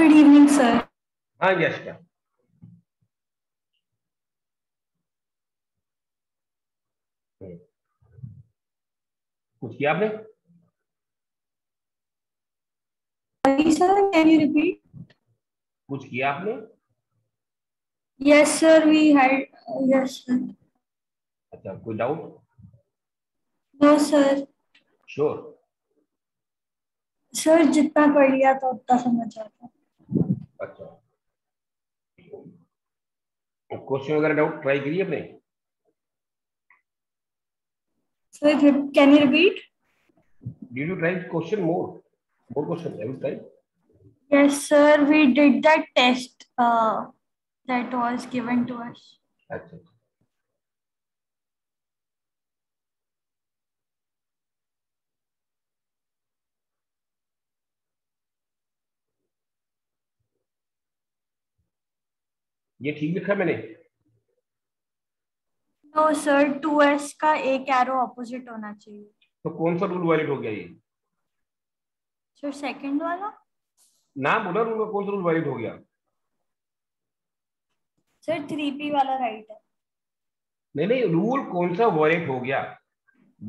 Good evening, sir. हाँ यश क्या कुछ किया आपने? Sorry, sir. Can you repeat? कुछ किया आपने? Yes, sir. We had. Yes, sir. अच्छा, कोई doubt? No, sir. Sure? Sir जितना पढ़ लिया था उतना समझ आता. अच्छा, क्वेश्चन वगैरह डाउट ट्राई करिए आपने? Sir, can you repeat? Did you try question more question have you try? Yes, sir. We did that test that was given to us. अच्छा, ये ठीक लिखा मैंने? No, sir. 2s का एक एरो ऑपोजिट होना चाहिए. तो कौन सा रूल वायलेट हो गया ये? सर सेकंड वाला. नाम बोला रूल का, कौन सा रूल वायलेट हो गया? सर 3p वाला राइट है. नहीं नहीं, रूल कौन सा वायलेट हो गया?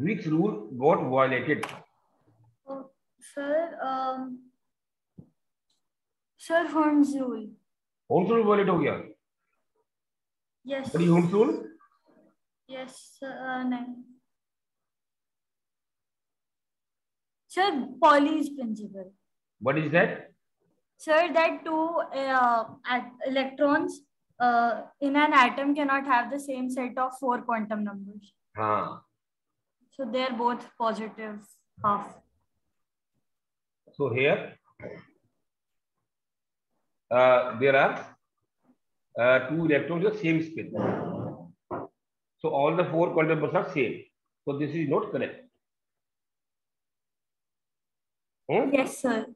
Which rule got violated? Sir sir Hund's rule. कौन सा रूल वायलेट हो गया? यस. बड़ी होम्स रूल? यस. नहीं sir, Pauli's principle. What is that? Sir, that two electrons in an atom cannot have the same set of 4 quantum numbers. हाँ, So they are both positive half. so here there are two electrons with same spin. So all the 4 quantum numbers are same. So this is not correct. Yes, sir.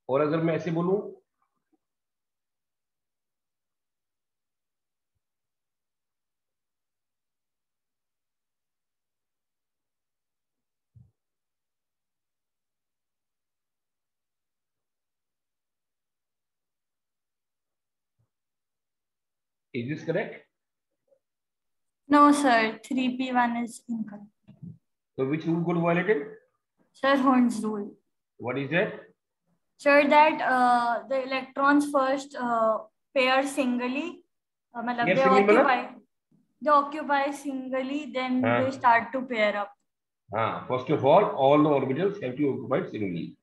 और अगर मैं ऐसे बोलूं, is this correct? No, sir. 3p1 is incorrect. So which rule got violated? Sir, Horn's rule. What is that? Sir, that the electrons first pair singly. They occupy singly, then they start to pair up. First of all the orbitals have to be occupied singly.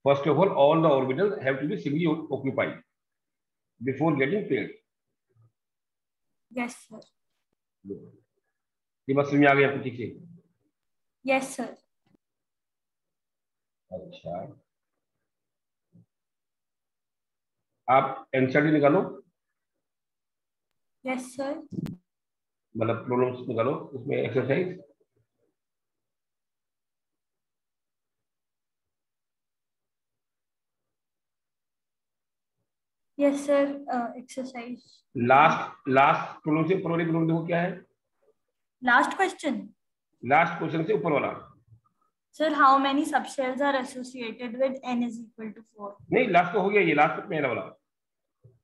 First of all the orbitals have to be singly occupied before getting paired. Yes, sir. ये बात समझ में आ गई आपको ठीक से? Yes, sir. अच्छा, आप एनसीईआरटी निकालो. Yes, sir. मतलब प्रॉब्लम्स निकालो उसमें exercise. Yes, sir. Exercise. Last problem से ऊपर वाली प्रॉब्लम देखो क्या है. Last question. लास्ट क्वेश्चन से ऊपर वाला. Sir, how many subshells are associated with n is equal to 4? नहीं, लास्ट तो हो गया, ये लास्ट में पहला वाला.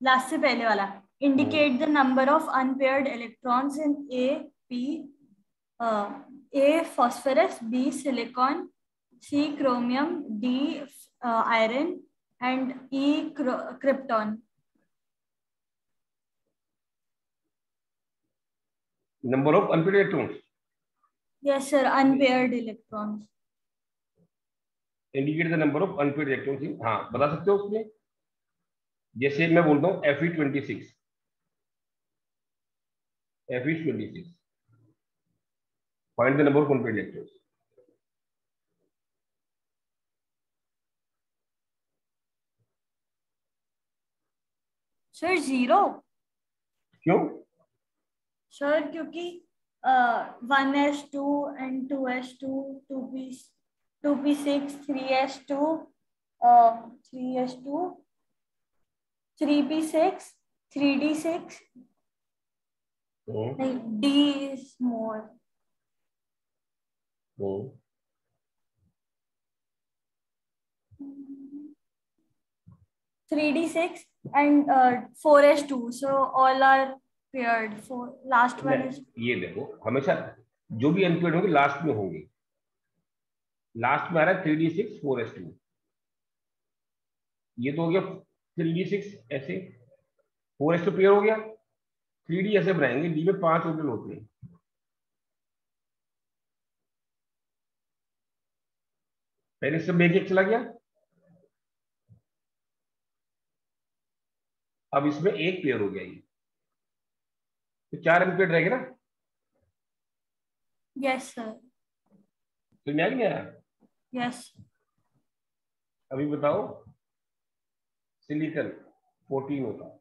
Last से पहले वाला. Indicate the number of unpaired electrons in A, P, A phosphorus, B silicon, C chromium, D iron, and E krypton. Number of unpaired electrons. Yes, sir. Unpaired electrons. Indicate the number of unpaired electrons in. हाँ, बता सकते हो उसमें. जैसे मैं बोलता हूँ Fe26. Fe26. Find the number of unpaired electrons. Sir, 0. क्यों? Sir, क्योंकि 1s2 and 2s2, 2p6, 3s2, 3s2, 3p6, 3d6. नहीं, d is more. 3d6 and 4s2. So all are paired. For last one is. ये देखो हमेशा जो भी unpaired होंगे last में होंगे. लास्ट में आ रहा है 3d6 4s2. ये तो हो गया 3d6 ऐसे, 4s2 पेयर हो गया. 3d ऐसे बनाएंगे, डी में 5 टोटल होते हैं. पहले सब एक एक चला गया, अब इसमें एक पेयर हो गया. ये तो 4 अनपेयर्ड रहेगा ना. Yes sir. तो नहीं आया. यस. अभी बताओ सिलिकॉन 14 होता.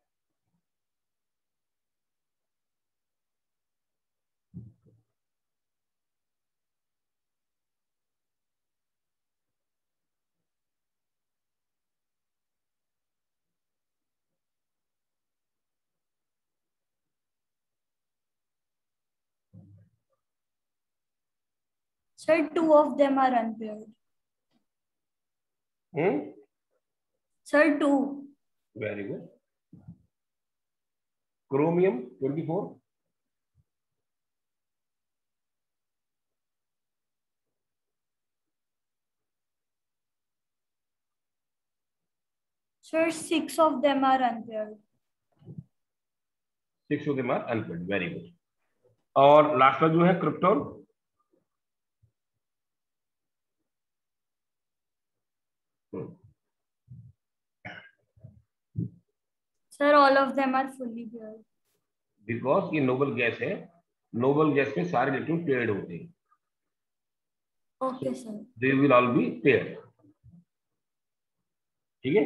Sir, 2 of them are unpaired. Sir, 2. Very good. Chromium 24. Sir, 6 of them are unpaired. 6 of them are unpaired. Very good. और लास्ट में जो है krypton, Sir, all of them are fully paired. Because ये noble gas है. Noble gas में सारे electron paired होते हैं. Okay, sir. They will all B paired. ठीक है.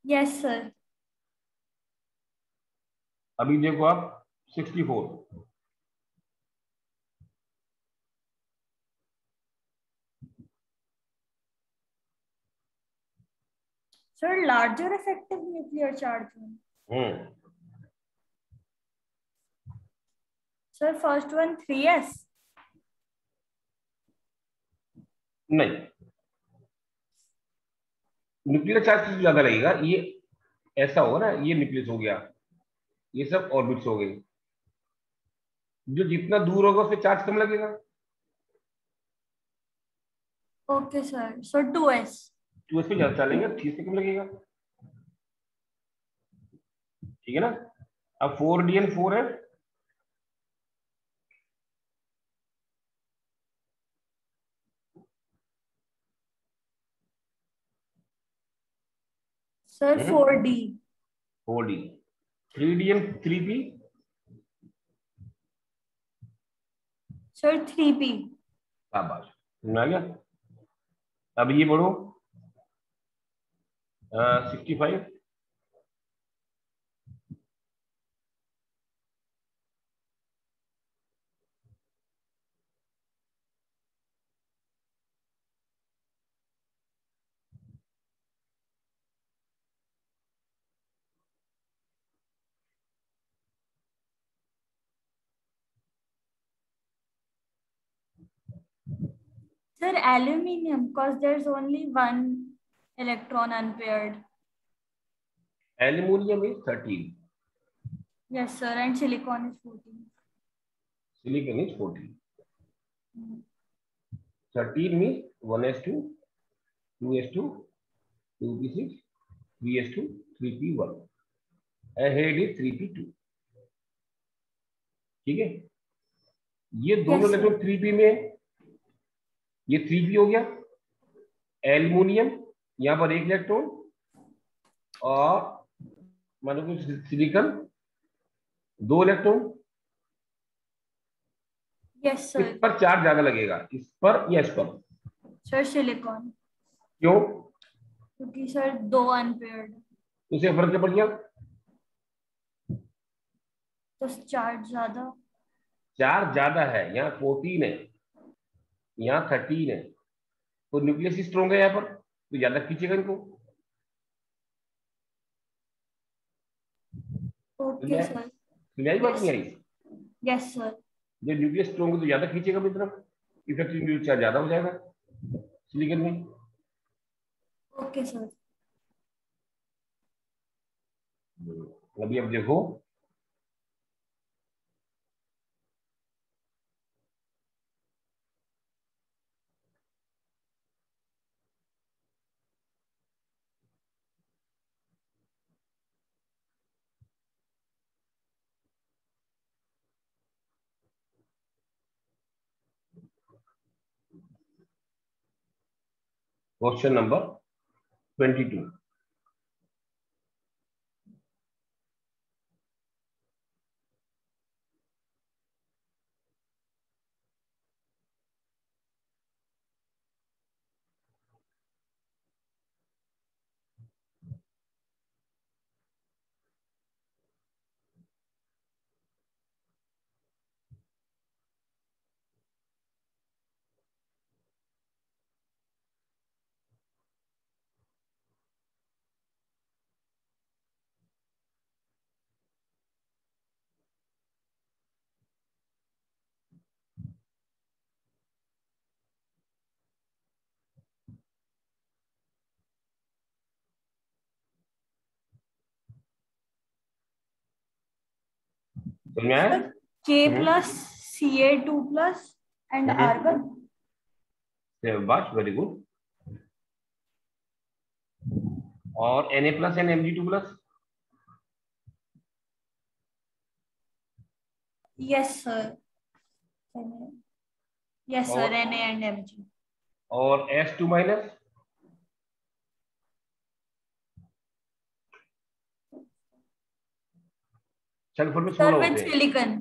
Yes, sir. अभी देखो आप 64. Sir, larger effective nuclear charge. Sir, first one 3s. नहीं, न्यूक्लियर चार्ज ज्यादा लगेगा. ये ऐसा होगा ना, ये न्यूक्लियस हो गया, ये सब ऑर्बिट्स हो गई. जो जितना दूर होगा उससे चार्ज कम लगेगा. Okay, sir. So 2s. 2s पे ज्यादा चलेगा, 3s पे कम लगेगा. ठीक है ना. अब 4d एंड 4 है. Sir, 4d. 4d. 3d and 3p. Sir, 3p. शाबाश, समझ आ गया. अब ये बढ़ो 65. Sir, aluminium, because there's only one electron unpaired. Aluminium is 13. Yes, sir. And silicon is 14. Silicon is 14. 13 means 1s2, 2s2, 2p6, 3s2, 3p1. Ahead is 3p2. ठीक है. ये दोनों इलेक्ट्रॉन 3p में, ये 3p हो गया. एल्यूमिनियम यहां पर एक इलेक्ट्रॉन, और मान लो सिलिकॉन 2 इलेक्ट्रॉन. Yes, sir. इस पर चार्ज ज्यादा लगेगा, इस पर या इस पर? Sir, silicon. क्यों? क्योंकि सर 2 unpaired. उसे फर्क क्या पड़ गया? तो चार्ज ज्यादा. चार्ज ज्यादा है. यहाँ 14 है, यहाँ 13 है, तो न्यूक्लियस स्ट्रॉन्ग है यहाँ पर. तो ज्यादा खींचेगा इनको। Okay sir. समझ आई बात यस नहीं आई? Yes sir. जब न्यूक्लियस स्ट्रॉन्ग है तो ज्यादा खींचेगा अपनी तरफ, इफेक्टिव न्यूक्लियर चार्ज ज्यादा हो जाएगा सिलिकॉन में। Okay sir. अभी अब देखो, क्वेश्चन नंबर 22। समझ में आया? K plus Ca2 plus and argon. शाबाश, वेरी गुड। और Na+ and Mg2+। Yes sir. Yes sir. और Na and Mg. और S2-। सल्फर में Sir 16 with होते हैं। silicon.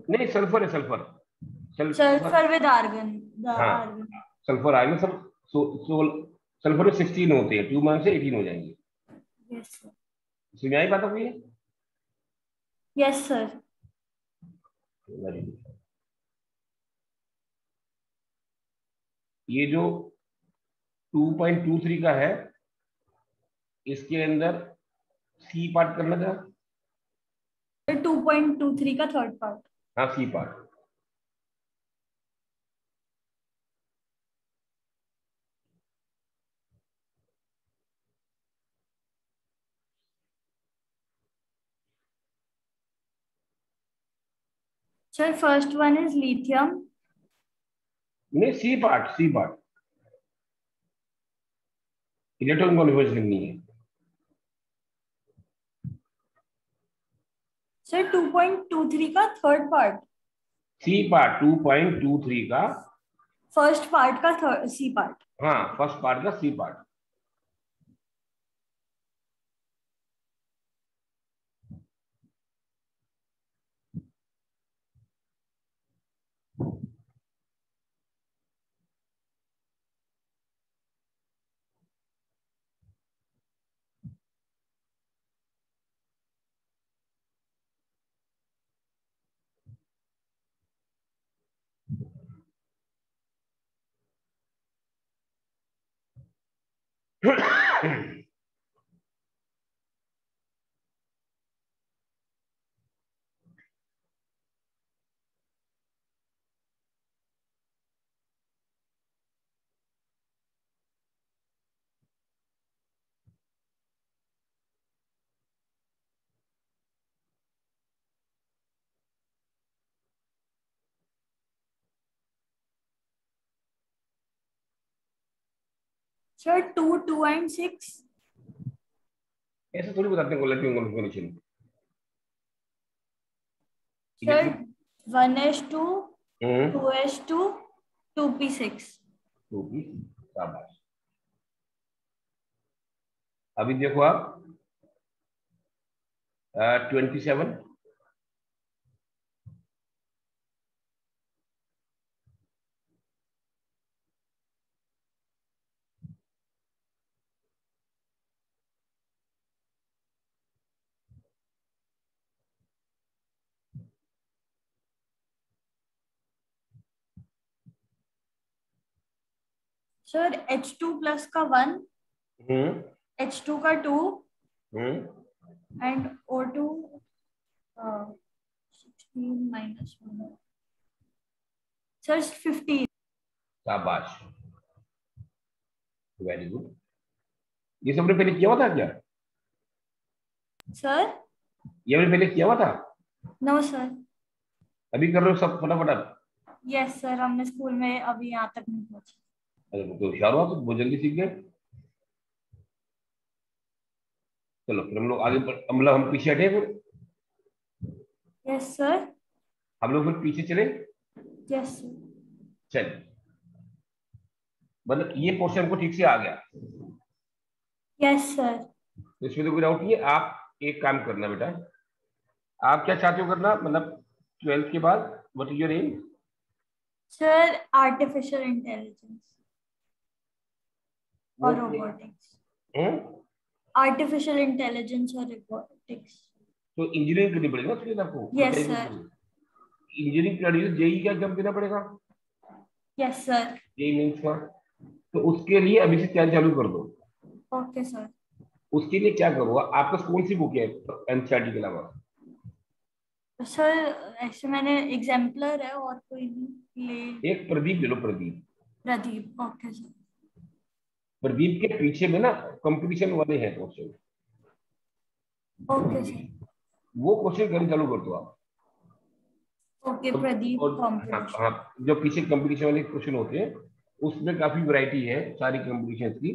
नहीं, सल्फर है, sulphur. Sulphur, Sulfur with argon. The हाँ, argon. सल्फर आएगा सब। सल्फर में 16 होते हैं, 2 मान से 18 हो जाएंगे। Yes sir. समझ में आई बात आपको ये? Yes sir. Very good. ये जो 2.23 का है, इसके अंदर सी पार्ट करना था। 2.23 का थर्ड पार्ट. हाँ, C part. Sir, first one is lithium. नहीं, C part, C part. Electron configuration नहीं है। Sir, 2.23 का थर्ड पार्ट. सी पार्ट 2.23 का फर्स्ट पार्ट का थर्ड सी पार्ट. हाँ, फर्स्ट पार्ट का सी पार्ट। Sir, 2, 2 and 6. ऐसे थोड़ी बताते हैं इलेक्ट्रॉन कॉन्फ़िगरेशन। Sir, 1s2, हम्म, 2s2, 2p6. तो भी शाबाश। अभी देखो आप 27। सर H2+ का 1, H2 का 2 एंड O2 16 माइनस 1 सर 15। शाबाश, वेरी गुड। ये सबने पहले किया हुआ था क्या? सर ये हमने पहले किया हुआ था? No sir. अभी कर रहे हो सब फटाफट? यस सर, हमने स्कूल में अभी यहाँ तक नहीं पहुंचे। अरे तो होशियार हो, तो बहुत जल्दी सीख गए। चलो फिर हम लोग आगे मतलब हम पीछे हटे फिर। Yes sir. हम लोग फिर पीछे चले। Yes sir. चल, मतलब ये पोर्शन हमको ठीक से आ गया। Yes sir. तो इसमें तो कोई डाउट नहीं है। आप एक काम करना बेटा, आप क्या चाहते हो करना, मतलब 12th के बाद what is your aim? Sir artificial intelligence वो और रोबोटिक्स। हम्म? आर्टिफिशियल इंटेलिजेंस और रोबोटिक्स। तो इंजीनियरिंग करनी पड़ेगी ना उसके लिए आपको। Yes sir. इंजीनियरिंग करनी है, जेई का एग्जाम देना पड़ेगा, यस सर। जेई मेंस का। तो उसके लिए अभी से तैयारी चालू कर दो। Okay sir. उसके लिए क्या करो, आपका कौन सी बुक है एनसीईआरटी के अलावा? सर ऐसे मैंने एग्जाम्पलर है और कोई नहीं ले। एक प्रदीप ले लो, प्रदीप। Pradeep, okay sir. प्रदीप के पीछे में ना कंपटीशन वाले हैं क्वेश्चन, ओके सर। वो क्वेश्चन करना चालू कर दो आप। ओके प्रदीप और हाँ कंपटीशन। हाँ, जो पीछे कंपटीशन वाले क्वेश्चन होते हैं उसमें काफी वैरायटी है सारी कंपटीशन की।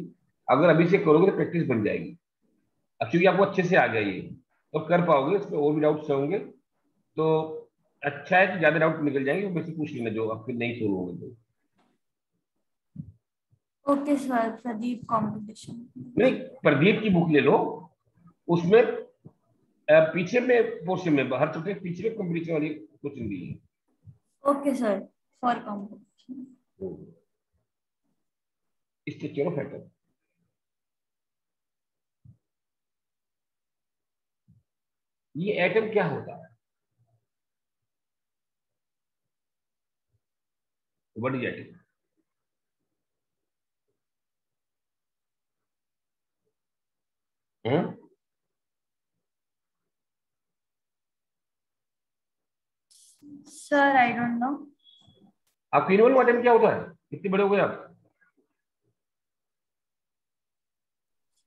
अगर अभी से करोगे तो प्रैक्टिस बन जाएगी। अब क्योंकि आपको अच्छे से आ गया ये, तो कर पाओगे, इसमें और भी डाउट्स होंगे तो अच्छा है कि ज्यादा डाउट निकल जाएंगे, वो वैसे पूछ लेना जो आपके नहीं शुरू होंगे तो। Okay sir, Pradeep competition. नहीं, प्रदीप की बुक ले लो, उसमें पीछे में पोर्शन में हर चैप्टर के पीछे में कंपटीशन वाली क्वेश्चन दी है। Okay sir, for competition. Structure of atom. ये एटम क्या होता है? What is atom? Hmm? Sir I don't know. आपको इनवन एटम क्या होता है? कितने बड़े हो गए आप?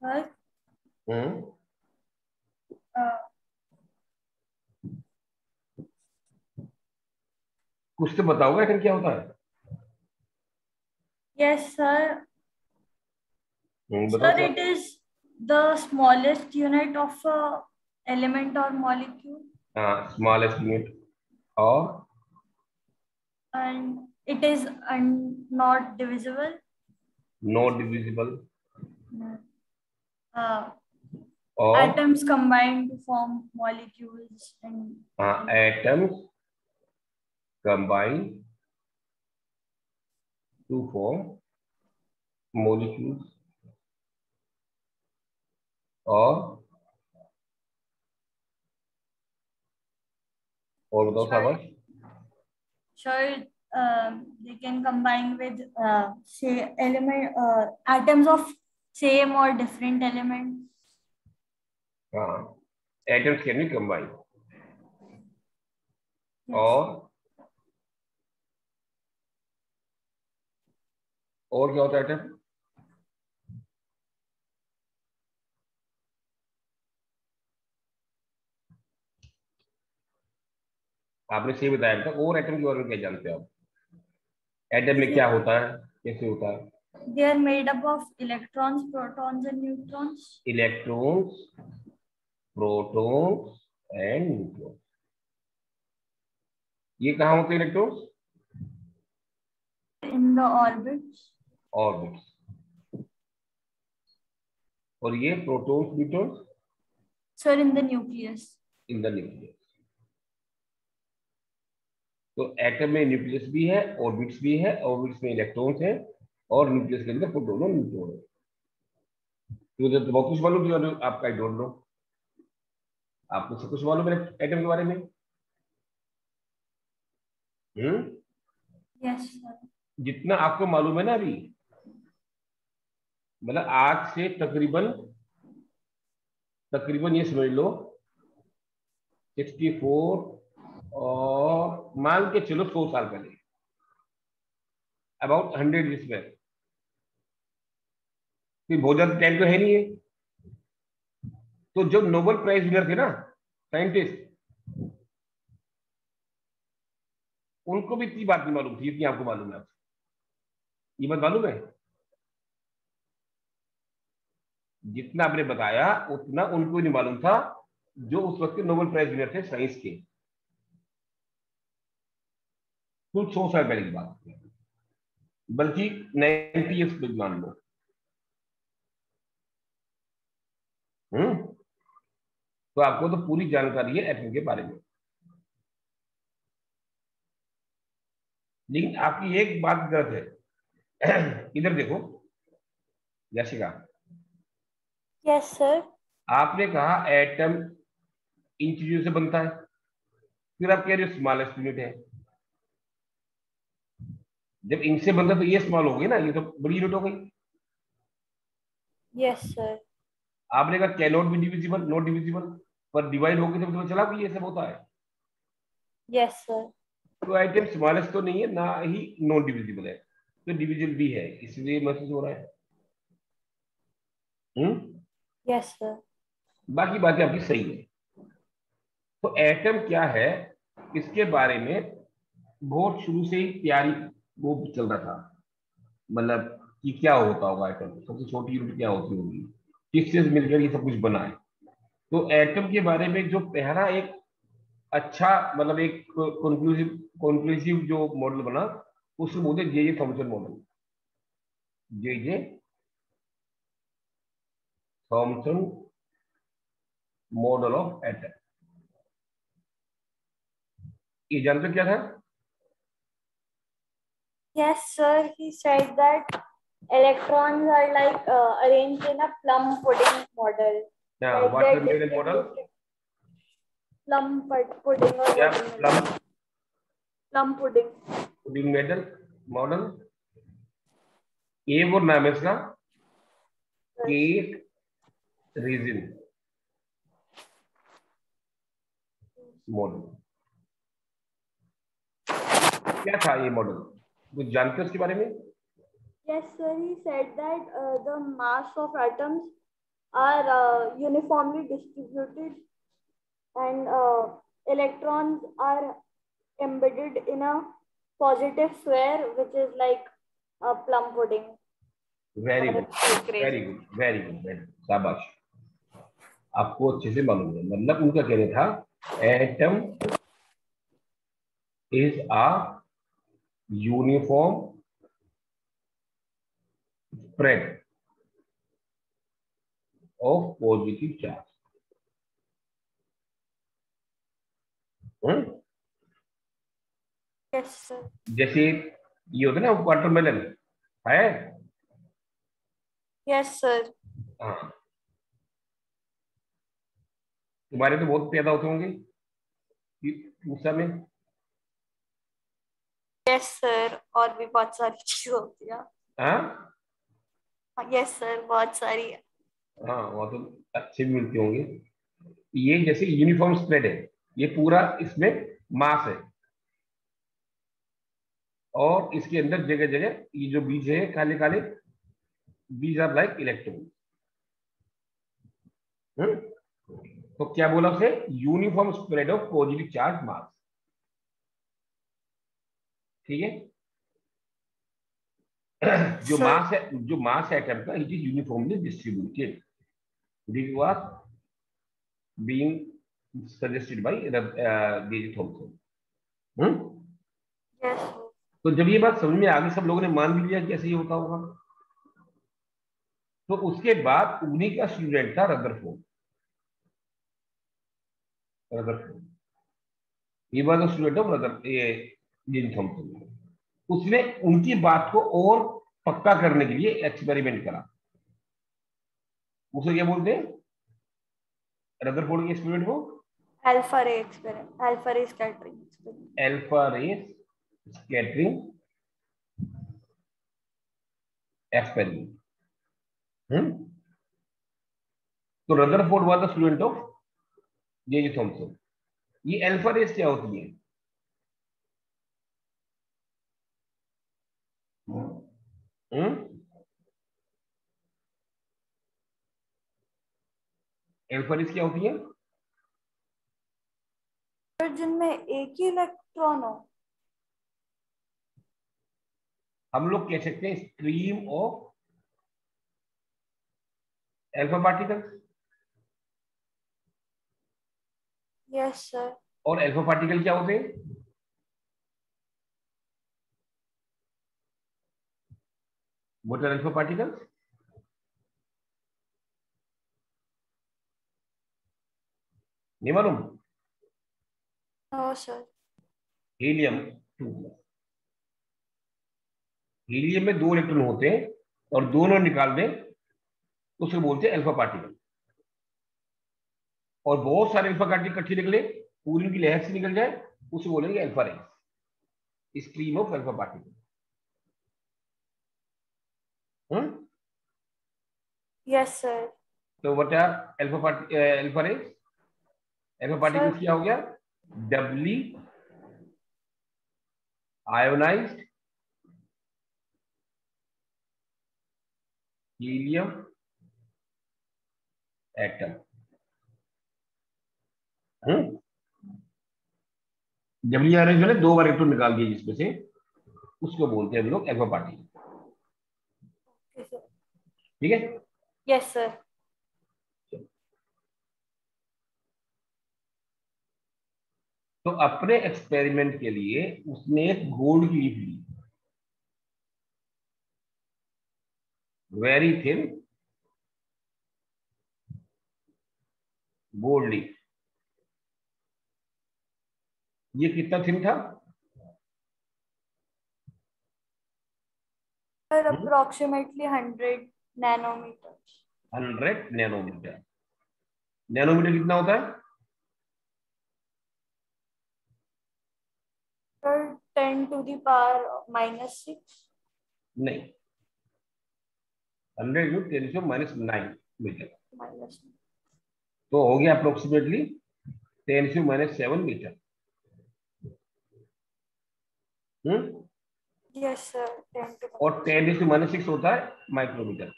Sir hmm? कुछ तो बताओगे एटम क्या होता है। Yes sir. बताओ सर क्या। It is the smallest unit of element और मॉलिक्यूल हाँ, स्मॉलेस्ट यूनिट। और and it is not divisible. Not divisible. Uh, और atoms combine to form molecules and हाँ, atoms combine to form molecules. और बताओ sure, शाबाश। sure they can combine with say element atoms of same or different elements. हाँ, atoms can be combine. Yes. और क्या होता है एटम? आपने सही बताया था। और एटम के बारे में क्या जानते हो आप? एटम में क्या होता है, कैसे होता है? They are made up of electrons, protons and neutrons electrons, protons and neutrons. ये कहाँ होते हैं electrons? in the orbits. Orbits. और ये protons, neutrons Sir, in the nucleus. In the nucleus. तो एटम में न्यूक्लियस भी है, ऑर्बिट्स भी है, ऑर्बिट्स में इलेक्ट्रॉन्स है, और न्यूक्लियस के अंदर प्रोटॉन और न्यूट्रॉन है। तो बहुत कुछ मालूम जो आपका, आई डोंट नो। आपको सब कुछ मालूम है एटम के बारे में? हम्म? Yes, sir. जितना आपको मालूम है ना अभी, मतलब आज से तकरीबन तकरीबन ये समझ लो 64 और मान के चलो 100 साल पहले, अबाउट 100 ईयर्स बैक। बहुत ज्यादा टाइम तो है नहीं है। तो जो नोबेल प्राइज विनर थे ना साइंटिस्ट, उनको भी इतनी बात नहीं मालूम थी जितनी आपको मालूम है। ये बात मालूम है? जितना आपने बताया उतना उनको नहीं मालूम था, जो उस वक्त के नोबेल प्राइज विनर थे साइंस के। कुल 100 साल पहले की बात है, बल्कि 90 ईयर्स मान लो। तो आपको तो पूरी जानकारी है एटम के बारे में। लेकिन आपकी एक बात गलत है। इधर देखो याशिका, यस सर। आपने कहा एटम इन चीजों से बनता है, फिर आप कह रहे हो स्मॉलेस्ट यूनिट है। जब इनसे बनता तो ये स्मॉल हो गई ना, ये तो बड़ी यूनिट हो गई। Yes sir. आपने कहा cannot be divisible, not divisible, पर डिवाइड होकर जब तुम्हें चला कि ये सब होता है। Yes sir. तो आइटम स्मॉलेस्ट तो नहीं है, ना ही नॉन डिविजिबल है, तो डिविजिबल भी है, इसलिए महसूस हो रहा है। हम्म यस सर। बाकी बातें आपकी सही है। तो एटम क्या है, इसके बारे में बहुत शुरू से ही तैयारी वो चल रहा था। मतलब कि क्या होता होगा एटम, सबसे छोटी यूनिट क्या होती होगी, किससे मिलकर ये सब कुछ बना है। तो एटम के बारे में जो पहला एक अच्छा, मतलब एक कंक्लूसिव कंक्लूसिव जो मॉडल बना, उसको बोलते J J Thomson model. J J Thomson model of atom. ये जानते हो क्या था? Yes, sir. He said that electrons are like arranged in a plum pudding model. Like what they're the model? distributed pudding or क्या watermelon. Plum Plum pudding. Pudding medal model, ये वो नाम है इसका, Yes. Cat reason model. क्या था ये model, कुछ जानते हो उसके बारे में? Yes, sir. He said that the mass of atoms are uniformly distributed and electrons are embedded in a positive sphere, which is like a plum pudding very or a good, cake very raisin. Good, very good, very good, शाबाश। आपको अच्छे से मालूम है। मतलब उनका कहना था atom is a uniform spread of positive charge. Yes, sir. जैसे ये होता है ना वाटरमेलन है। Yes, sir. हाँ, तुम्हारे तो बहुत पैदा होते होंगे उस समय। यस सर, और भी बहुत सारी चीज होती है। हाँ यस सर, बहुत सारी है। हाँ, वहाँ तो अच्छे भी मिलते होंगे। ये जैसे यूनिफॉर्म स्प्रेड है, ये पूरा इसमें मास है, और इसके अंदर जगह जगह ये जो बीज है काले काले, बीज आर लाइक इलेक्ट्रॉन। तो क्या बोला उसे, uniform spread of positive charge mass. ठीक है। सर जो मास है एटम का, it is uniformly distributed. This was being suggested by J Thomson. Yes तो जब ये बात समझ में आ गई, सब लोगों ने मान भी लिया कि ऐसे ही होता होगा। तो उसके बाद उन्हीं का स्टूडेंट था Rutherford. Rutherford, he was the student of rather ये जे थॉमसन। उसने उनकी बात को और पक्का करने के लिए एक्सपेरिमेंट करा। उसे क्या बोलते हैं, रदरफोर्ड के एक्सपेरिमेंट को? Alpha ray experiment, alpha ray scattering experiment. Alpha ray scattering experiment. तो Rutherford was the student of J Thomson. ये अल्फा रेस क्या होती है? अल्फा रेस क्या होती है? जिनमें एक ही इलेक्ट्रॉन हो। हम लोग कह सकते हैं stream of alpha particles. Yes sir. और अल्फा पार्टिकल क्या होते हैं? What are alpha particles? नहीं मालूम? No sir. हीलियम 2। हीलियम में 2 इलेक्ट्रॉन होते हैं और दोनों निकाल दें तो उसे बोलते हैं अल्फा पार्टिकल। और बहुत सारे अल्फा पार्टिकल इकट्ठे निकले, पूरी की लहर से निकल जाए, उसे बोलेंगे alpha rays, stream of alpha particle. Yes sir. तो what are alpha rays? Alpha particles sir क्या हो गया? Doubly ionised helium atom. Doubly ionised मैंने 2 बार इलेक्ट्रॉन निकाल दिए जिसमें से, उसको बोलते हैं हम लोग अल्फा पार्टिकल। ठीक है? Yes sir. तो अपने एक्सपेरिमेंट के लिए उसने एक गोल्ड की लीफ ली, वेरी थिन गोल्ड लीफ। ये कितना थिन था? Sir approximately 100 nanometer. 100 nanometer. Nanometer कितना होता है? सर 10⁻⁻⁶। नहीं, 100 × 10⁻⁹ मीटर। तो हो गया अप्रोक्सीमेटली 10⁻⁷ मीटर। यस सर 10 और 10⁻⁶ होता है माइक्रोमीटर।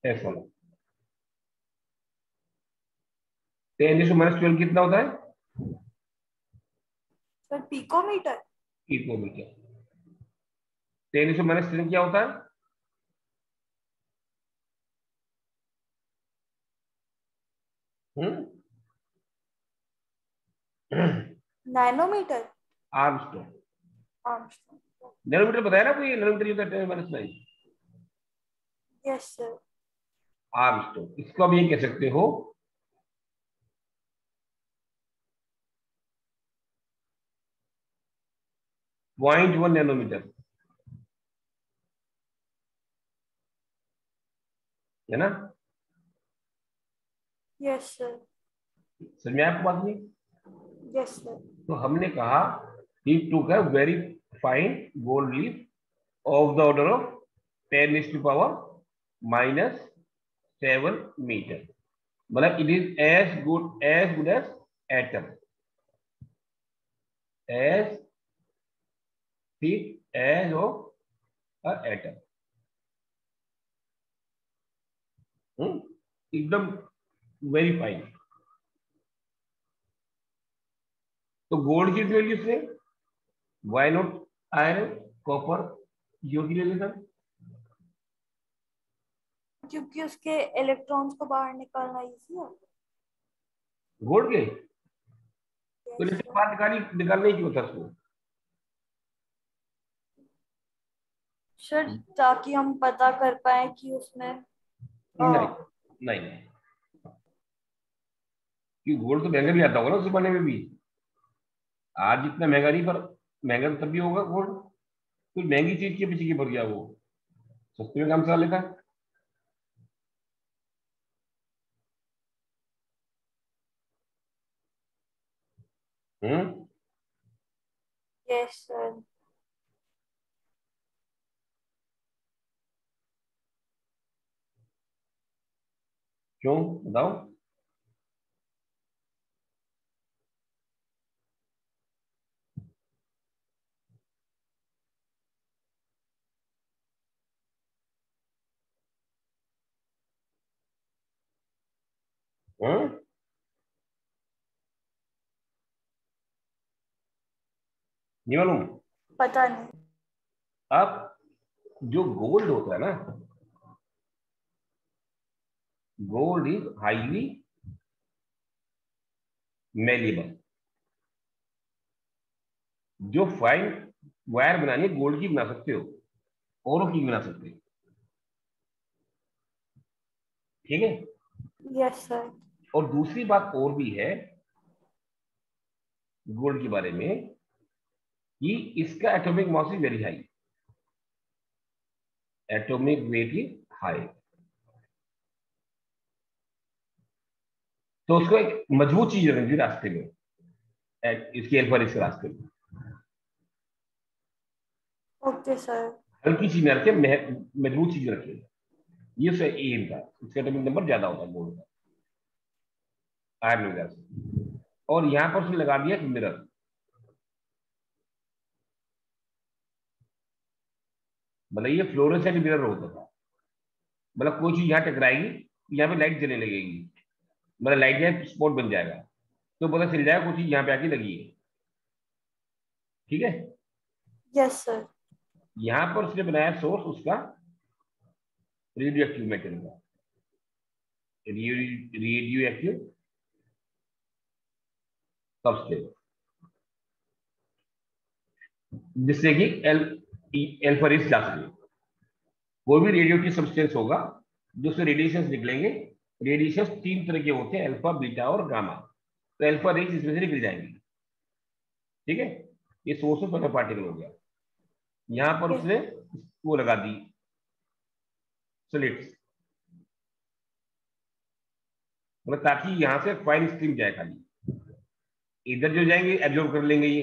ऐसा 10⁻12 कितना होता है? Sir picometre. पिकोमीटर। 10⁻3 क्या होता है? नैनोमीटर। आर्मस्ट्रॉन्ग। आर्मस्ट्रॉन्ग। नैनोमीटर बताया ना, कोई नैनोमीटर होता है 10⁻9। Yes sir. आर्मस्ट्रॉन्ग। इसको आप ये कह सकते हो 0.1 नैनोमीटर, है ना? Yes sir. समझ में आपको बात नहीं? Yes sir. तो हमने कहा he took a very fine gold leaf of the order of 10⁻⁻7 metre. मतलब it is as good as atom, as thick as of atom. एकदम वेरी फाइन। तो गोल्ड की वैल्यू से वाई नॉट आयरन, कॉपर, जो की ले लेता। क्योंकि उसके इलेक्ट्रॉन्स को बाहर निकालना इजी है। गोल्ड के तो यस इलेक्ट्रॉन सर। बाहर निकालने की होता उसको। सर ताकि हम पता कर पाए कि उसमें नहीं नहीं नहीं, कि गोल्ड तो महंगा भी आता होगा ना उस जमाने में भी। आज इतना महंगा नहीं, पर महंगा तो तब भी होगा गोल्ड। कोई महंगी चीज के पीछे की पड़ गया वो, सस्ते में काम चला लेता है। हम्म। Yes sir. क्यों बताओ? हाँ? नहीं मालूम? पता नहीं। अब जो गोल्ड होता है ना, गोल्ड इज हाईली मेलेबल। जो फाइन वायर बनानी है गोल्ड की बना सकते हो, औरों की बना सकते हो। ठीक है। Yes sir. और दूसरी बात और भी है गोल्ड के बारे में कि इसका atomic mass is very high. Atomic weight is high. तो उसको एक मजबूत चीज रखनी थी रास्ते में, इसके एल्फर इसके रास्ते में। Okay sir. हल्की चीज न रखे, मजबूत चीज रखे। ये उसका एम था। इसका एटॉमिक नंबर ज्यादा होता है गोल्ड का, आयरन वगैरह से। और यहां पर उसने लगा दिया एक मिरर। मतलब ये फ्लोरोसेंट मिरर होता था। मतलब कोई चीज यहाँ टकराएगी, यहाँ पे लाइट जलने लगेगी। मतलब लाइट यहाँ स्पॉट बन जाएगा, तो पता चल जाएगा कोई चीज यहाँ पे आके लगी है। ठीक है। Yes sir. यहाँ पर उसने बनाया सोर्स उसका रेडियो एक्टिव मेटेरियल का, रेडियो एक्टिव सबस्टेंस, जिससे कि एल्फरिस जा सके। कोई भी रेडियो एक्टिव सब्सटेंस होगा जिससे रेडिएशन निकलेंगे। रेडिएशन तीन तरह के होते हैं, अल्फा, बीटा और गामा। तो अल्फा रेज इसमें से निकल जाएंगी। ठीक है। ये सोर्स ऑफ पार्टिकल हो गया। यहां पर उसने वो लगा दी स्लिट्स, मतलब ताकि यहां से फाइन स्ट्रीम जाए खाली। इधर जो जाएंगे एब्जॉर्ब कर लेंगे ये,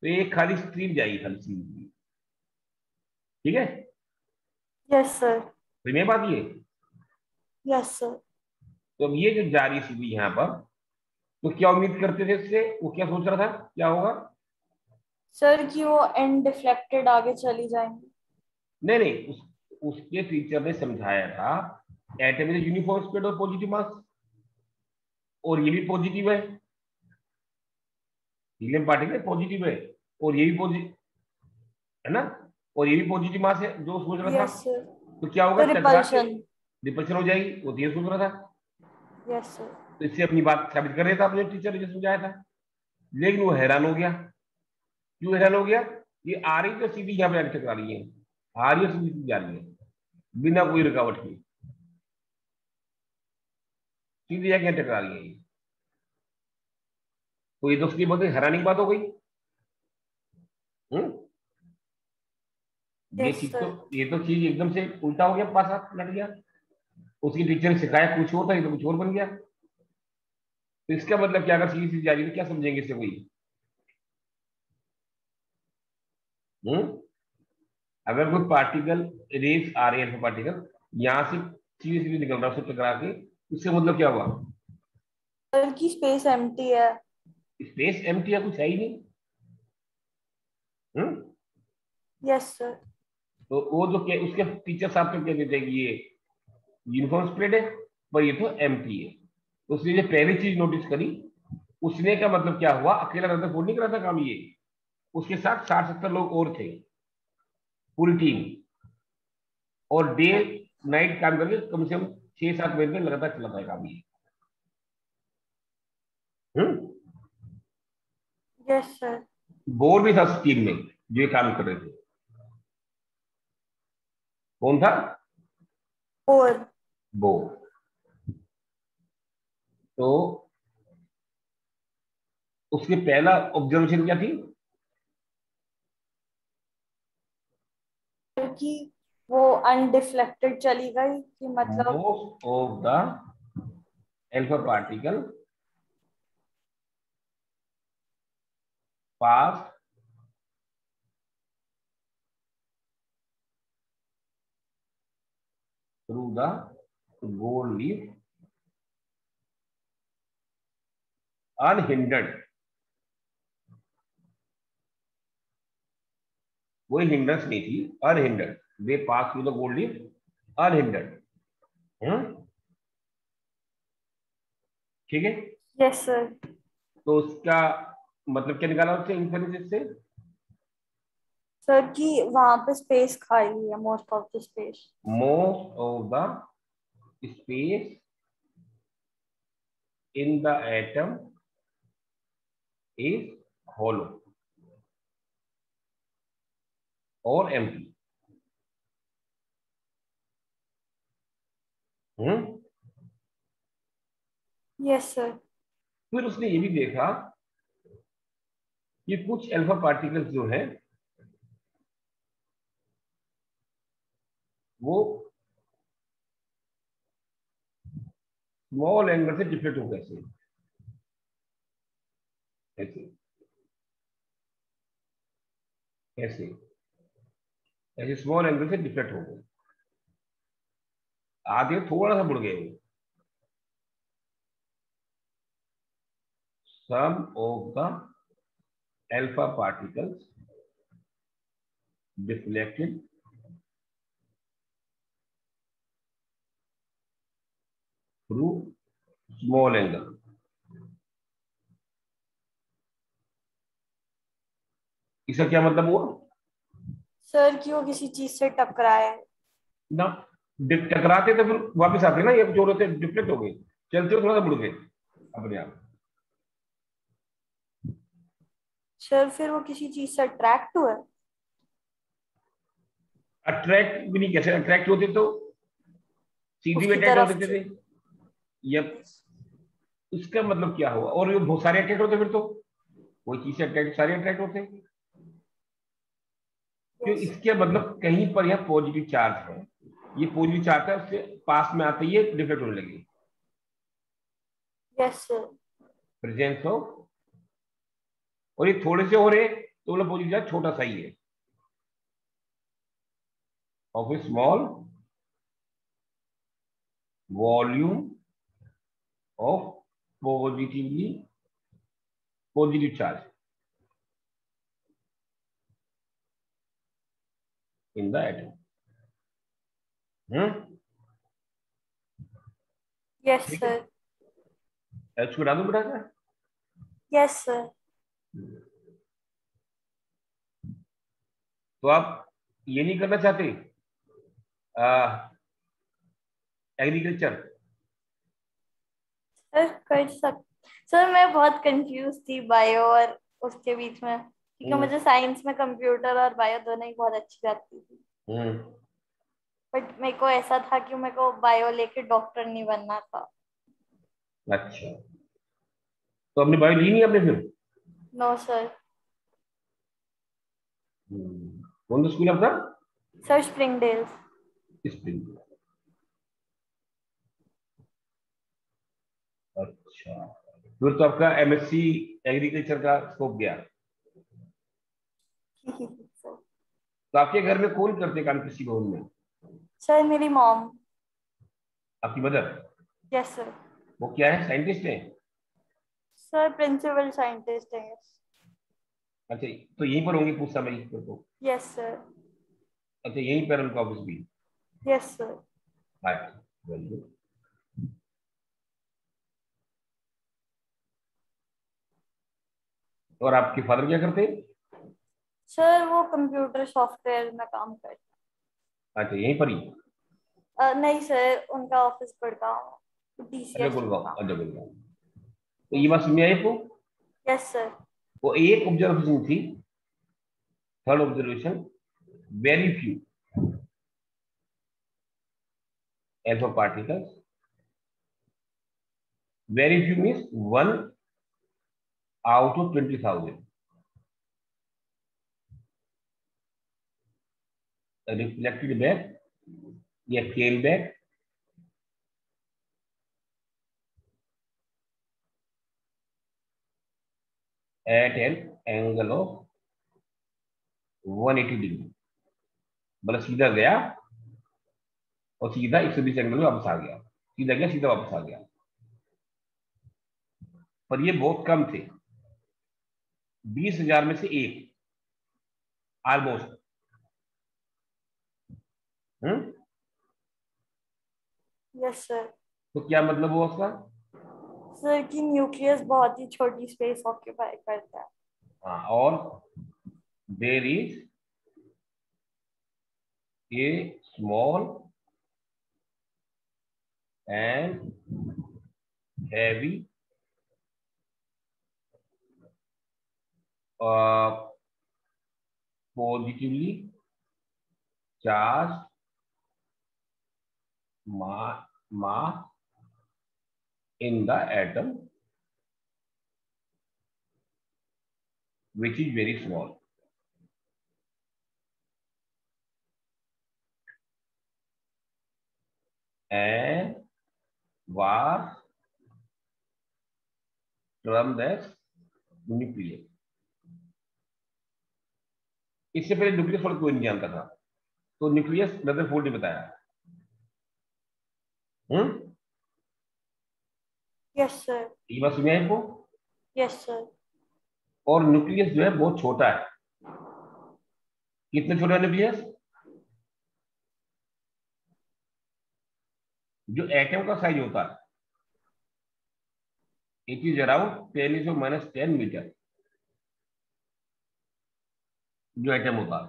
तो ये खाली स्ट्रीम जाएगी, खाली स्ट्रीम। ठीक है। Yes sir. तो ये बात ये। Yes sir. तो अब ये जो जा रही सीधी यहां पर, तो क्या उम्मीद करते थे इससे? वो क्या सोच रहा था क्या होगा? सर कि वो एंड डिफ्लेक्टेड आगे चली जाएंगी। नहीं नहीं, उसके टीचर ने समझाया था एटम इज यूनिफॉर्म स्पीड और पॉजिटिव मास। और ये भी पॉजिटिव है, हीलियम पार्टिकल पॉजिटिव है, और ये भी पॉजिटिव है ना। और ये भी पॉजिटिव मास है जो सोच रहा था। Yes sir. तो क्या होगा, तो टकरा के रिपल्शन। रिपल्शन हो जाएगी, वो तो ये सोच रहा था। Yes sir. तो इससे अपनी बात साबित कर रहा था अपने टीचर ने जो समझाया था। लेकिन वो हैरान हो गया। क्यों हैरान हो गया? ये आ रही तो सीधी यहाँ पे आके टकरा रही है, आ रही है सीधी सीधी जा रही है, बिना कोई रुकावट के सीधी जाके यहाँ टकरा रही है ये। तो ये तो उसकी बहुत हैरानी की बात हो गई। हम्म। Yes sir. ये तो चीज एकदम से उल्टा हो गया, पास हाथ लट गया। उसकी टीचर ने सिखाया कुछ और था, ये तो कुछ और बन गया। तो इसका मतलब क्या, अगर सीधी सीधी जा रही है तो क्या समझेंगे इससे कोई? हम्म। अगर कोई पार्टिकल, रेस आ रहे हैं पार्टिकल, यहां से सीधे सीधे निकल रहा है उससे टकरा के, इससे मतलब क्या हुआ? सर की स्पेस एम्प्टी है। स्पेस एम्प्टी है, कुछ है ही नहीं। हम्म। Yes sir. तो वो जो उसके टीचर साहब तो कह देते हैं कि ये यूनिफॉर्म स्प्रेड है, पर ये तो एम्प्टी है। तो उसने जो पहली चीज नोटिस करी, उसने का मतलब क्या हुआ, अकेला रदरफोर्ड नहीं कर रहा था काम ये, उसके साथ 60-70 लोग और थे, पूरी टीम। और डे नाइट काम करके कम से कम 6-7 महीने लगातार चलाता है काम ये। हम्म। Yes sir. बोर भी था उस टीम में जो ये काम कर रहे थे। कौन था? और बोर। तो उसकी पहला ऑब्जर्वेशन क्या थी? कि वो अनडिफ्लेक्टेड चली गई कि मतलब। Most of the alpha particle pass through the gold leaf unhindered, कोई हिंड्रेंस नहीं थी, unhindered, they pass through the gold unhindered. ठीक है। Yes sir. तो उसका मतलब क्या निकाला उससे इंफिनिटी से? सर कि वहां पे स्पेस खाली है, most of the space. Most of the space in the atom is hollow और empty। हम्म। Yes sir. फिर उसने ये भी देखा कि कुछ अल्फा पार्टिकल्स जो है वो स्मॉल एंगल से डिफ्लेक्ट हो कैसे, ऐसे ऐसे ऐसे स्मॉल एंगल से डिफ्लेक्ट हो गए, आगे थोड़ा सा मुड़ गए वो। Some of the alpha particles deflected through small angle. इसका क्या मतलब हुआ सर कि वो किसी चीज से टकराया है। ना? टकराते तो फिर वापस आते ना, ये जो होते डिफ्लेक्ट हो गए, चलते हो थोड़ा सा मुड़ गए अपने आप। सर फिर वो किसी चीज से अट्रैक्ट हुआ है। अट्रैक्ट भी नहीं, कैसे अट्रैक्ट होते तो सीधी उसकी अट्रैक्ट तरफ होते से। थे। ये उसका मतलब क्या हुआ? और ये बहुत सारे अट्रैक्ट होते फिर तो, कोई चीज से अट्रैक्ट, सारे अट्रैक्ट होते हैं। क्यों? यस। इसके मतलब कहीं पर यह पॉजिटिव चार्ज है, ये पॉजिटिव चार्ज है, उससे पास में आते ही डिफ्लेक्ट होने लगी। Yes sir. प्रेजेंस हो, और ये थोड़े से हो रहे तो मतलब पॉजिटिव चार्ज छोटा सा ही है, of A small volume of positively positive charge in the atom. Yes ठीक है। सर। एच को डालू बेटा क्या? Yes sir. तो आप ये नहीं करना चाहते एग्रीकल्चर? सर कर सक सर मैं बहुत कंफ्यूज थी बायो और उसके बीच में, क्योंकि हम्म। मुझे साइंस में कंप्यूटर और बायो दोनों ही बहुत अच्छी लगती थी। हम्म। बट मेरे को ऐसा था कि मेरे को बायो लेके डॉक्टर नहीं बनना था। अच्छा, तो अपनी बायो ली नहीं आपने फिर? No sir. कौन सा स्कूल आपका? Sir Springdales. स्प्रिंग। अच्छा, फिर तो आपका एमएससी एग्रीकल्चर का स्कोप गया। सर। तो आपके घर में कौन करते काम कृषि भवन में? सर मेरी मॉम। आपकी मदर? Yes sir. वो क्या है, साइंटिस्ट है? सर प्रिंसिपल साइंटिस्ट है। अच्छा, तो यहीं पर होंगे कुछ समय फिर तो। Yes sir. अच्छा, यहीं पर उनका ऑफिस भी? Yes sir. अच्छा, वेरी गुड। और आपके फादर क्या करते हैं? सर वो कंप्यूटर सॉफ्टवेयर में काम करते अच्छा, यहीं पर ही? नहीं सर, उनका ऑफिस गुड़गांव अच्छा, टीसीएस में गुड़गांव, काम। अच्छा गुड़गांव। तो ये बात समझ में आई आपको? Yes sir. वो एक ऑब्जर्वेशन थी, third observation, very few alpha particles, very few means 1 out of 20,000 reflected back या came back at an angle of 180 degree, मतलब सीधा गया और सीधा 120 एंगल में वापस आ गया, सीधा गया सीधा वापस आ गया। पर ये बहुत कम थे, 20,000 में से एक ऑलमोस्ट। Yes sir. तो क्या मतलब हुआ उसका? सर कि न्यूक्लियस बहुत ही छोटी स्पेस ऑक्यूपाई करता है। हाँ, और there is a small and heavy positively charge mass in the atom which is very small. And was termed as nucleus. इससे पहले न्यूक्लियस वर्ड कोई नहीं जानता था, तो न्यूक्लियस रदरफोर्ड ने बताया। Yes sir. ये बात सुनिए आपको। Yes sir. और न्यूक्लियस जो है बहुत छोटा है। कितना छोटा है न्यूक्लियस? जो एटम का साइज होता है, इट इज अराउंड 10⁻⁻10 मीटर। जो एटम होता है,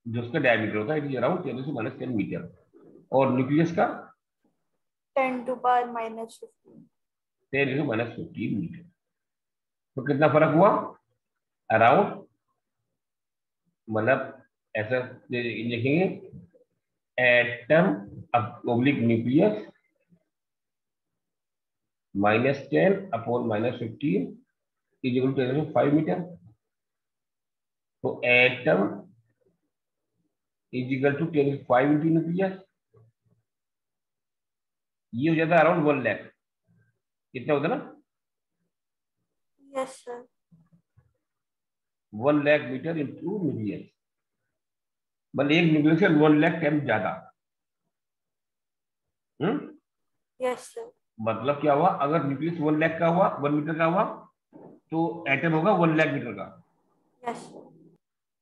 जो उसका डायमीटर होता है, इट इज अराउंड 10⁻10 मीटर। और न्यूक्लियस का 10⁻⁻15। 10⁻15 मीटर। तो कितना फर्क हुआ? अराउंड, मतलब ऐसा लिखेंगे, atom oblique nucleus -10/-15 is equal to 5 metre. तो atom is equal to 5 into nucleus, ये हो जाता है अराउंड 1 लाख। कितना होता है ना? Yes sir. 1 lakh meter into nucleus, मतलब एक न्यूक्लियस से 1 लाख टाइम ज्यादा। Yes sir. मतलब क्या हुआ? अगर न्यूक्लियस 1 लाख का हुआ, 1 मीटर का हुआ, तो एटम होगा 1 लाख मीटर का। Yes sir.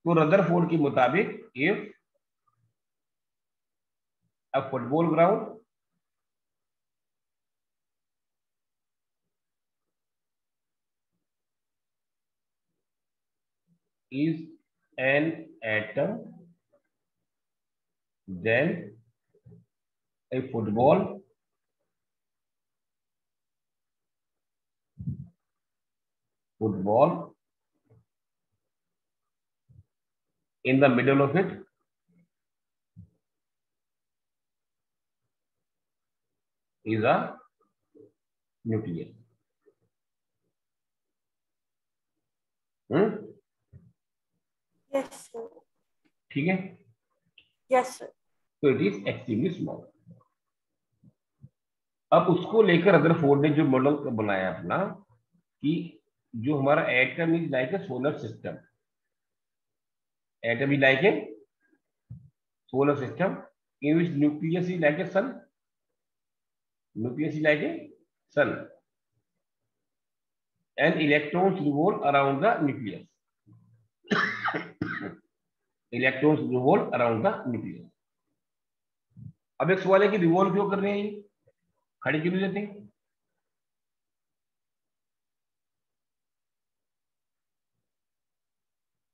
तो रदरफोर्ड के मुताबिक if a football ground is an atom, then a football in the middle of it is a nucleus. Yes sir. ठीक है? Yes sir. तो इट इज एक्सट्रीमली स्मॉल। अब उसको लेकर रदरफोर्ड ने जो मॉडल बनाया अपना, कि जो हमारा atom is like a solar system, atom is like a solar system in which nucleus is like a sun, nucleus is like a sun and electrons revolve around the nucleus. Electrons revolve around the nucleus. अब एक सवाल है कि revolve क्यों कर रहे हैं, ये खड़े क्यों नहीं रहते?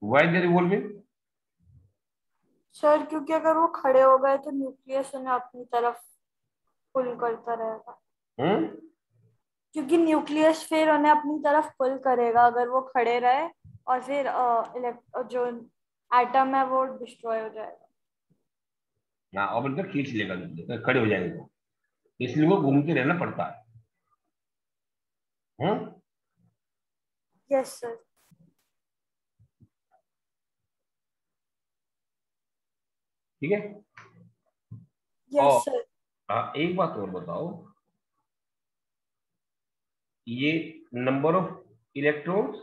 Why they revolving? सर क्योंकि अगर वो खड़े हो गए तो न्यूक्लियस उन्हें अपनी तरफ पुल करता रहेगा। क्योंकि न्यूक्लियस फिर उन्हें अपनी तरफ पुल करेगा अगर वो खड़े रहे, और फिर जो एटम है वो डिस्ट्रॉय हो जाएगा। हाँ, और मतलब खींच लेगा, खड़े हो जाएंगे तो, इसलिए वो घूमते रहना पड़ता है। Yes sir. ठीक है। यस और सर। एक बात और बताओ, ये number of electrons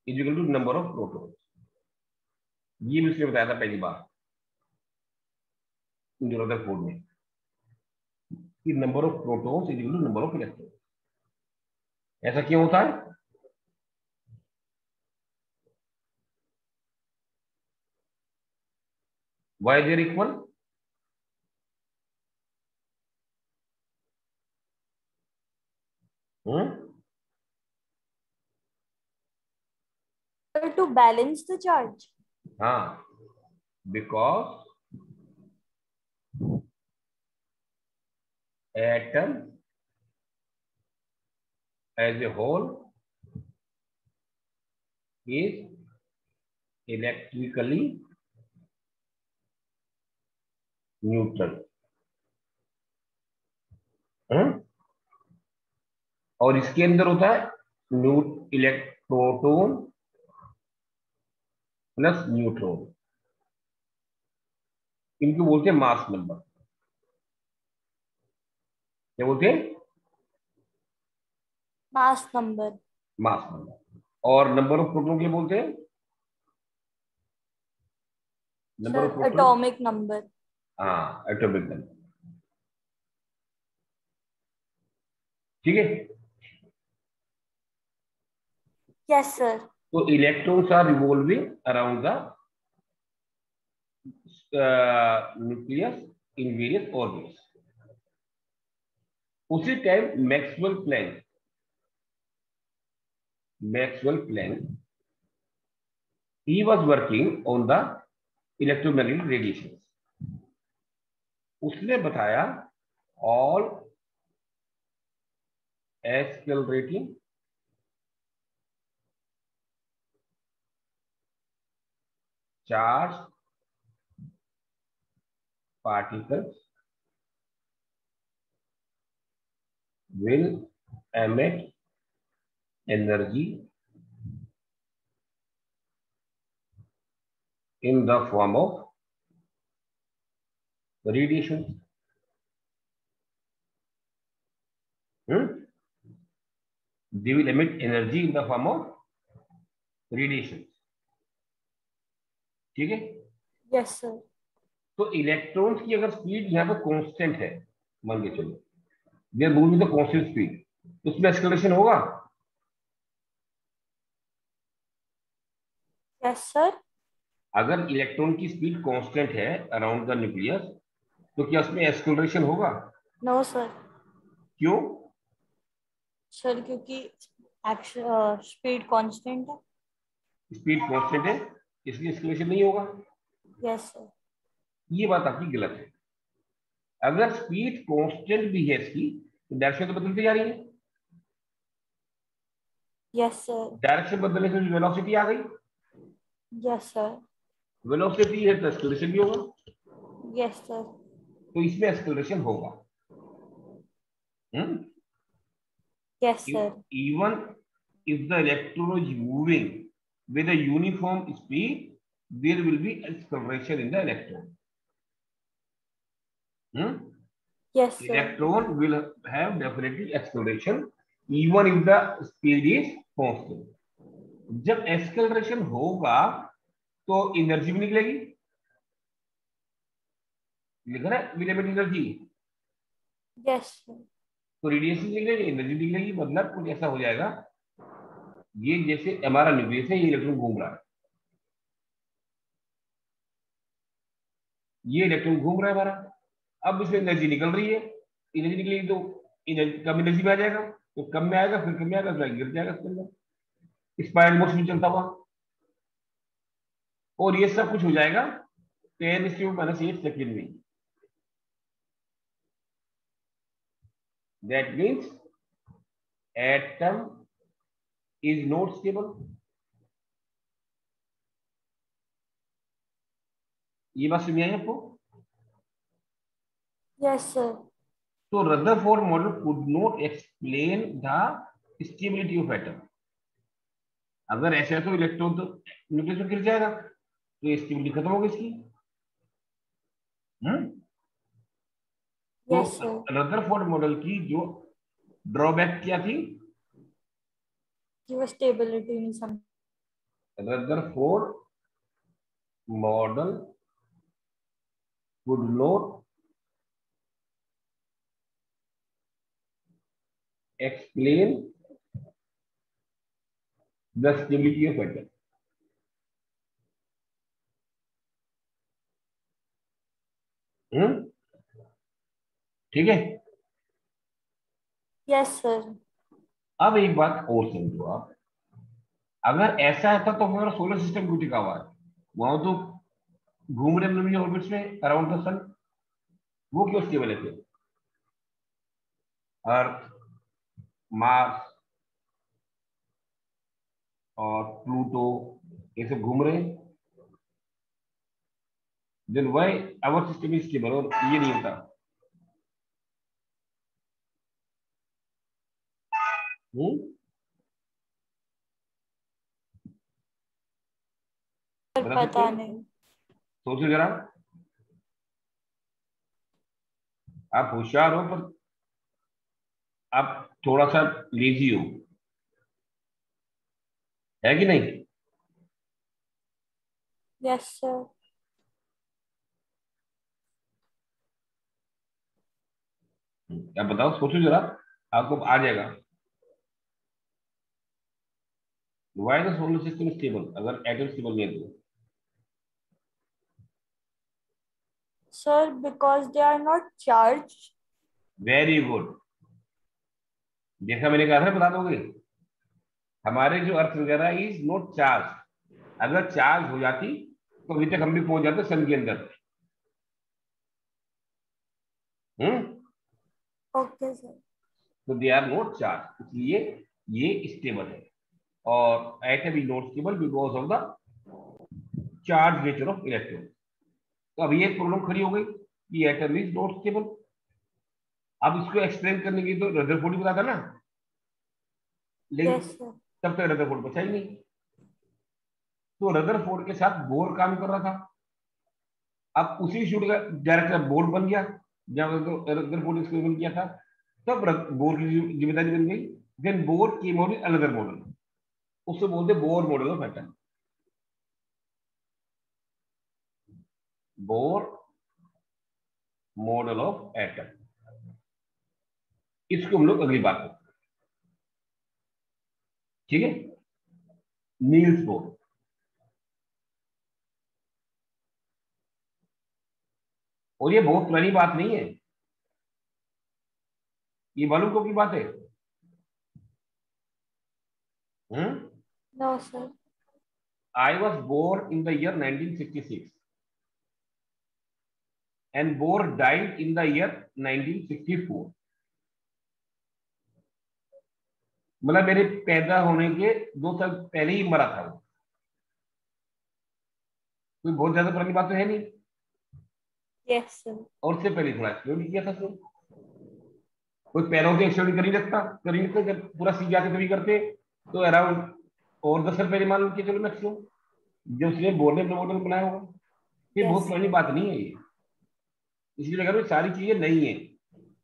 is equal to number of protons, ये भी उसने बताया था पहली बार रदरफोर्ड ने, कि number of protons is equal to number of electrons. ऐसा क्यों होता है? Why there equal? To balance the charge. हाँ, because atom as a whole is electrically neutral. और इसके अंदर होता है प्रोटॉन प्लस न्यूट्रॉन। इनको बोलते हैं मास नंबर। क्या बोलते हैं? Mass number. Mass number. और नंबर ऑफ प्रोटॉन क्या बोलते हैं? Number Sir, of proton. atomic number. हाँ, एटॉमिक नंबर। ठीक है। Yes, sir. तो electrons are revolving around the nucleus in various orbits. उसी time Maxwell Planck he was working on the electromagnetic radiations. उसने बताया all accelerating charged particles will emit energy in the form of radiation. They will emit energy in the form of radiation. ठीक है। Yes, sir. तो electrons की अगर speed यहाँ पर constant है, मान के चलो, there move with the constant speed, उसमें एक्सेलरेशन होगा? Yes, sir. अगर इलेक्ट्रॉन की स्पीड कांस्टेंट है अराउंड द न्यूक्लियस, तो क्या उसमें एक्सेलरेशन होगा? No, sir. क्यों? Sir, क्योंकि स्पीड कांस्टेंट है। स्पीड कांस्टेंट है, इसलिए एक्सेलरेशन नहीं होगा। Yes, sir. ये बात आपकी गलत है। अगर स्पीड कांस्टेंट भी है इसकी, तो डायरेक्शन तो बदलती जा रही है। Yes, sir. डायरेक्शन बदलने से वेलोसिटी आ गई। Yes, sir. वेलोसिटी है तो एक्सेलरेशन भी होगा। Yes, sir. तो इसमें एक्सेलरेशन होगा। Yes, sir. Even if the electron is moving with a uniform speed, there will be acceleration in the electron. Yes, sir. Electron will have definitely acceleration even if the speed is constant. जब acceleration होगा तो energy भी निकलेगी, लिखा है will emit energy। Yes, sir. तो radiation निकलेगी, energy निकलेगी, मतलब कुछ ऐसा हो जाएगा, ये जैसे हमारा न्यूक्लियस है, ये इलेक्ट्रॉन घूम रहा है, ये इलेक्ट्रॉन घूम रहा है हमारा, अब इसमें एनर्जी निकल रही है, एनर्जी निकलेगी तो कम एनर्जी में आ जाएगा, तो कम में आएगा, फिर कम में आएगा, फिर गिर जाएगा इसके अंदर, स्पाइरल मोशन में चलता हुआ। और ये सब कुछ हो जाएगा 10⁻⁸ सेकेंड में। That means atom is not stable. ये बात समझ आई आपको? Yes, sir. तो Rutherford model could not explain the stability of atom. अगर ऐसा है तो इलेक्ट्रॉन तो न्यूक्लियस में गिर जाएगा, तो स्टेबिलिटी खत्म हो गई इसकी। तो Yes, sir. रदरफोर्ड मॉडल की जो ड्रॉबैक क्या थी? Give stability in some. Rutherford model could not explain the stability of atom. ठीक है। Yes sir. अब एक बात और समझो आप, अगर ऐसा था तो हमारा सोलर सिस्टम क्यों टिका हुआ है? वहां तो घूम रहे हम ऑर्बिट्स में अराउंड द सन, वो क्यों स्टेबल है फिर? अर्थ, मार्स और प्लूटो ये सब घूम रहे हैं, then why our system is stable और ये नहीं होता? हम्म सर बता सकते पता हो? नहीं। सोचो जरा, आप होशियार हो पर आप थोड़ा सा लेजी हो, है कि नहीं? Yes sir. आप बताओ, सोचो जरा, आपको आ जाएगा। Why the solar system stable अगर एटम स्टेबल नहीं है तो? Sir because they are not charge. Very good, देखा मैंने कहा था बता दोगे। हमारे जो अर्थ वगैरह इज नॉट चार्ज, अगर चार्ज हो जाती तो अभी तक हम भी पहुंच जाते सन के अंदर। हम्म ओके सर। तो दे आर नॉट चार्ज, इसलिए ये स्टेबल है। और atom is not stable because of the charge nature of electron. तो अब ये प्रॉब्लम खड़ी हो गई कि एटम इज नॉट स्टेबल। अब इसको एक्सप्लेन करने की तो रदरफोर्ड ही बताता ना, लेकिन यस सर। तब तक रदरफोर्ड बचा ही नहीं। तो रदरफोर्ड के साथ बोर काम कर रहा था। अब उसी शूट का डायरेक्टर बोर्ड बन गया, जहां तो रदरफोर्ड एक्सपेरिमेंट किया था। तब बोर की जिम्मेदारी बन गई। Then Bohr came out with another model, उससे बोलते Bohr model of atom. Bohr model of atom, इसको हम लोग अगली बात करते हैं। ठीक है, नील्स बोर। और ये बहुत पुरानी बात नहीं है, ये मालूम को की बात है। No sir. I was born in the year 1966 and Bohr died in the year 1964। मतलब मेरे पैदा होने के 2 साल पहले ही मरा था वो। कोई बहुत ज्यादा पुरानी बात तो है नहीं। Yes sir. और उससे पहले थोड़ा एक्सप्लोर किया था उसने। कोई पैरों के एक्सप्लोर कर ही रखता, कर ही रखता, जब पूरा सीख जाके कभी करते तो अराउंड और 10 साल पहले मान के चलो मैक्सिमम, जब उसने बोर्ड ने अपना मॉडल बनाया होगा। ये बहुत यस पुरानी सर। बात नहीं है ये, इसलिए लगा रहा हूं सारी चीजें नई है।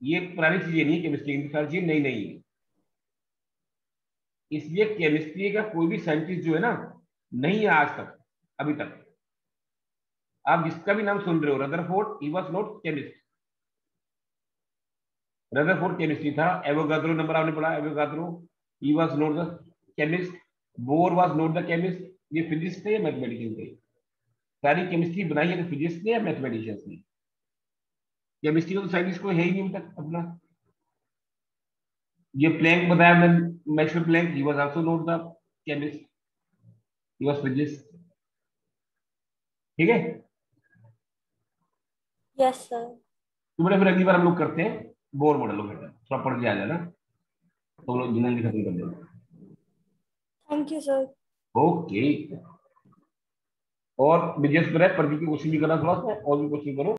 ये पुरानी चीजें नहीं है, केमिस्ट्री की सारी चीजें नई नई है। इसलिए केमिस्ट्री का कोई भी साइंटिस्ट जो है ना, नहीं है आज तक, अभी तक। आप जिसका भी नाम सुन रहे हो, Rutherford he was not chemist. Rutherford chemistry था। एवोगाद्रो नंबर आपने पढ़ा, Avogadro he was not the chemist. Bore was not the chemist. ये फिजिक्स थे या मैथमेटिशियन थे? सारी केमिस्ट्री बनाई है तो फिजिक्स ने या मैथमेटिशियंस ने? केमिस्ट्री का तो साइंटिस्ट को है ही नहीं अभी तक अपना। ये प्लैंक बताया मैंने, Maxwell Planck, he was also not the chemist, he was physicist. ठीक है, यस सर। तो मैंने फिर अगली बार हम लोग करते हैं बोर मॉडल ऑफ एटम, थोड़ा पढ़ के आ जाना तो हम लोग जल्दी खत्म कर देंगे। Thank you sir. ओके। और बिजनेस पर है, पर भी क्वेश्चन भी करना थोड़ा सा, और भी क्वेश्चन करो।